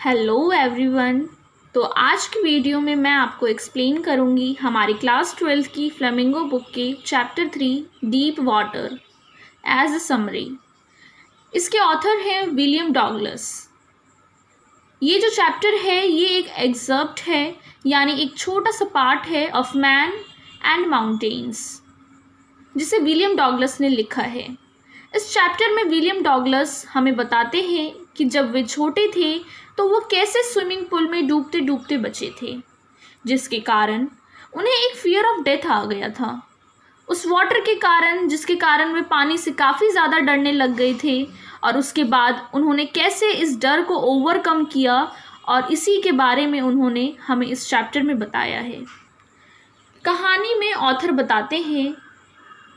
Hello everyone. तो आज की वीडियो में मैं आपको एक्सप्लेन करूंगी हमारी क्लास 12 की फ्लेमिंगो बुक के chapter 3 deep water as a summary. इसके ऑथर हैं विलियम डॉगलस। ये जो चैप्टर है ये एक एग्जर्प्ट है, यानी एक छोटा सा पार्ट है ऑफ मैन एंड माउंटेन्स, जिसे विलियम डॉगलस ने लिखा है। इस चैप्टर में विलियम डॉगलस हमें बताते हैं कि जब वे छोटे थे तो वो कैसे स्विमिंग पूल में डूबते डूबते बचे थे, जिसके कारण उन्हें एक फियर ऑफ डेथ आ गया था। उस वाटर के कारण, जिसके कारण वे पानी से काफ़ी ज़्यादा डरने लग गए थे, और उसके बाद उन्होंने कैसे इस डर को ओवरकम किया, और इसी के बारे में उन्होंने हमें इस चैप्टर में बताया है। कहानी में ऑथर बताते हैं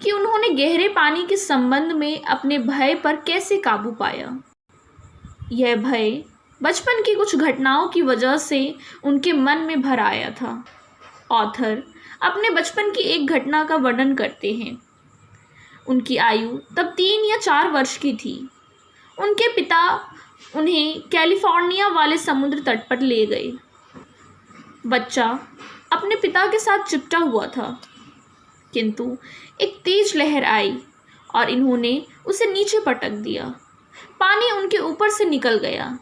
कि उन्होंने गहरे पानी के संबंध में अपने भय पर कैसे काबू पाया। यह भय बचपन की कुछ घटनाओं की वजह से उनके मन में भर आया था। ऑथर अपने बचपन की एक घटना का वर्णन करते हैं। उनकी आयु तब 3 या 4 वर्ष की थी। उनके पिता उन्हें कैलिफोर्निया वाले समुद्र तट पर ले गए। बच्चा अपने पिता के साथ चिपटा हुआ था, किंतु एक तेज लहर आई और इन्होंने उसे नीचे पटक दिया। पानी उनके ऊपर से निकल गया।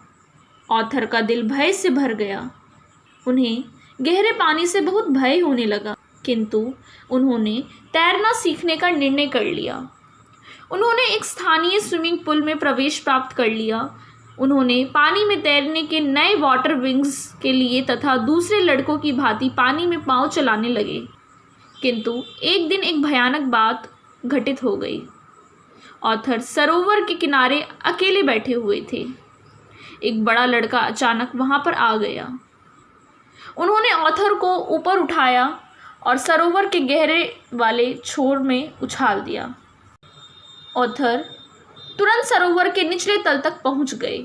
ऑथर का दिल भय से भर गया। उन्हें गहरे पानी से बहुत भय होने लगा, किंतु उन्होंने तैरना सीखने का निर्णय कर लिया। उन्होंने एक स्थानीय स्विमिंग पूल में प्रवेश प्राप्त कर लिया। उन्होंने पानी में तैरने के नए वाटर विंग्स के लिए तथा दूसरे लड़कों की भांति पानी में पाँव चलाने लगे। किंतु एक दिन एक भयानक बात घटित हो गई। ऑथर सरोवर के किनारे अकेले बैठे हुए थे। एक बड़ा लड़का अचानक वहां पर आ गया। उन्होंने ऑथर को ऊपर उठाया और सरोवर के गहरे वाले छोर में उछाल दिया। ऑथर तुरंत सरोवर के निचले तल तक पहुंच गए।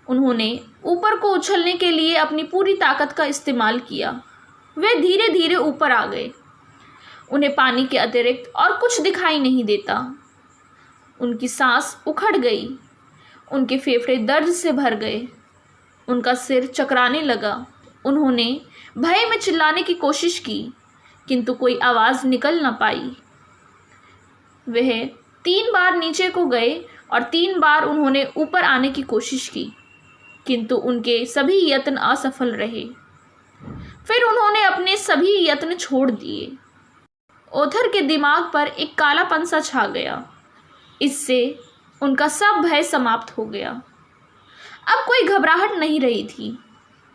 उन्होंने ऊपर को उछलने के लिए अपनी पूरी ताकत का इस्तेमाल किया। वे धीरे धीरे ऊपर आ गए। उन्हें पानी के अतिरिक्त और कुछ दिखाई नहीं देता। उनकी सांस उखड़ गई। उनके फेफड़े दर्द से भर गए। उनका सिर चकराने लगा। उन्होंने भय में चिल्लाने की कोशिश की, किंतु कोई आवाज़ निकल न पाई। वह 3 बार नीचे को गए और 3 बार उन्होंने ऊपर आने की कोशिश की, किंतु उनके सभी यत्न असफल रहे। फिर उन्होंने अपने सभी यत्न छोड़ दिए। ऑथर के दिमाग पर एक कालापन सा छा गया। इससे उनका सब भय समाप्त हो गया। अब कोई घबराहट नहीं रही थी।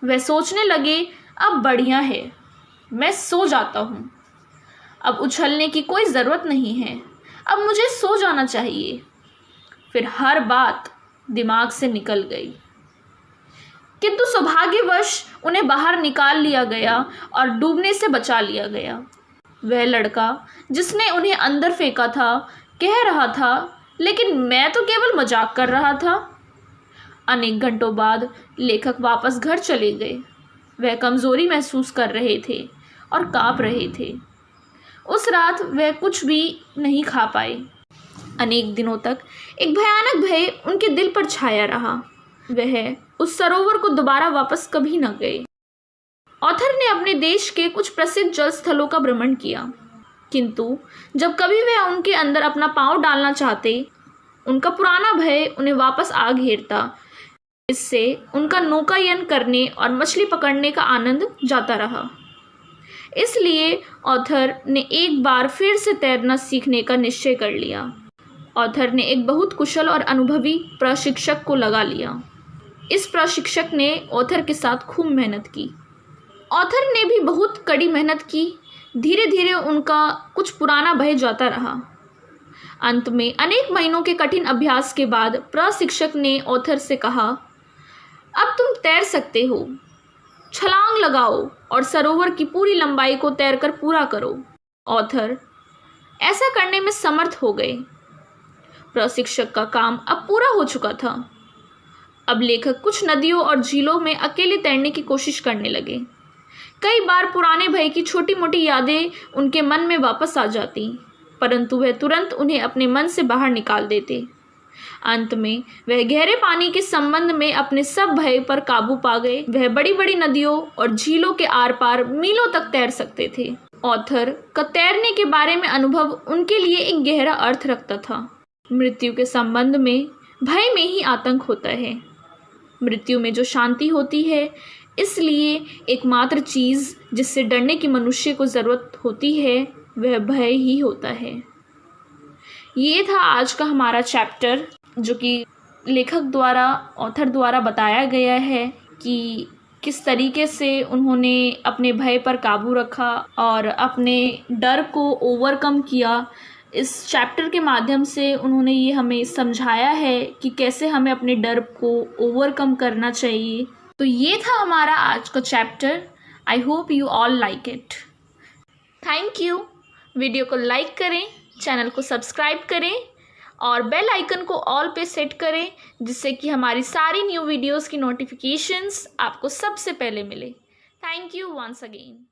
वह सोचने लगे, अब बढ़िया है, मैं सो जाता हूँ। अब उछलने की कोई ज़रूरत नहीं है। अब मुझे सो जाना चाहिए। फिर हर बात दिमाग से निकल गई। किंतु सौभाग्यवश उन्हें बाहर निकाल लिया गया और डूबने से बचा लिया गया। वह लड़का जिसने उन्हें अंदर फेंका था कह रहा था, लेकिन मैं तो केवल मजाक कर रहा था। अनेक घंटों बाद लेखक वापस घर चले गए। वह कमज़ोरी महसूस कर रहे थे और काँप रहे थे। उस रात वह कुछ भी नहीं खा पाए। अनेक दिनों तक एक भयानक भय उनके दिल पर छाया रहा। वह उस सरोवर को दोबारा वापस कभी न गए। ऑथर ने अपने देश के कुछ प्रसिद्ध जल स्थलों का भ्रमण किया, किंतु जब कभी वह उनके अंदर अपना पांव डालना चाहते, उनका पुराना भय उन्हें वापस आ घेरता। इससे उनका नौकायन करने और मछली पकड़ने का आनंद जाता रहा। इसलिए ऑथर ने एक बार फिर से तैरना सीखने का निश्चय कर लिया। ऑथर ने एक बहुत कुशल और अनुभवी प्रशिक्षक को लगा लिया। इस प्रशिक्षक ने ऑथर के साथ खूब मेहनत की। ऑथर ने भी बहुत कड़ी मेहनत की। धीरे धीरे उनका कुछ पुराना भय जाता रहा। अंत में अनेक महीनों के कठिन अभ्यास के बाद प्रशिक्षक ने ऑथर से कहा, अब तुम तैर सकते हो। छलांग लगाओ और सरोवर की पूरी लंबाई को तैरकर पूरा करो। ऑथर ऐसा करने में समर्थ हो गए। प्रशिक्षक का काम अब पूरा हो चुका था। अब लेखक कुछ नदियों और झीलों में अकेले तैरने की कोशिश करने लगे। कई बार पुराने भय की छोटी मोटी यादें उनके मन में वापस आ जाती, परंतु वह तुरंत उन्हें अपने मन से बाहर निकाल देते। अंत में वह गहरे पानी के संबंध में अपने सब भय पर काबू पा गए। वह बड़ी बड़ी नदियों और झीलों के आर पार मीलों तक तैर सकते थे। ऑथर का तैरने के बारे में अनुभव उनके लिए एक गहरा अर्थ रखता था। मृत्यु के संबंध में भय में ही आतंक होता है। मृत्यु में जो शांति होती है, इसलिए एकमात्र चीज़ जिससे डरने की मनुष्य को ज़रूरत होती है वह भय ही होता है। ये था आज का हमारा चैप्टर, जो कि लेखक द्वारा, ऑथर द्वारा बताया गया है कि किस तरीके से उन्होंने अपने भय पर काबू रखा और अपने डर को ओवरकम किया। इस चैप्टर के माध्यम से उन्होंने ये हमें समझाया है कि कैसे हमें अपने डर को ओवरकम करना चाहिए। तो ये था हमारा आज का chapter. I hope you all like it. Thank you. Video को लाइक करें, चैनल को सब्सक्राइब करें और बेल आइकन को ऑल पे सेट करें, जिससे कि हमारी सारी न्यू वीडियोस की नोटिफिकेशंस आपको सबसे पहले मिले। Thank you once again.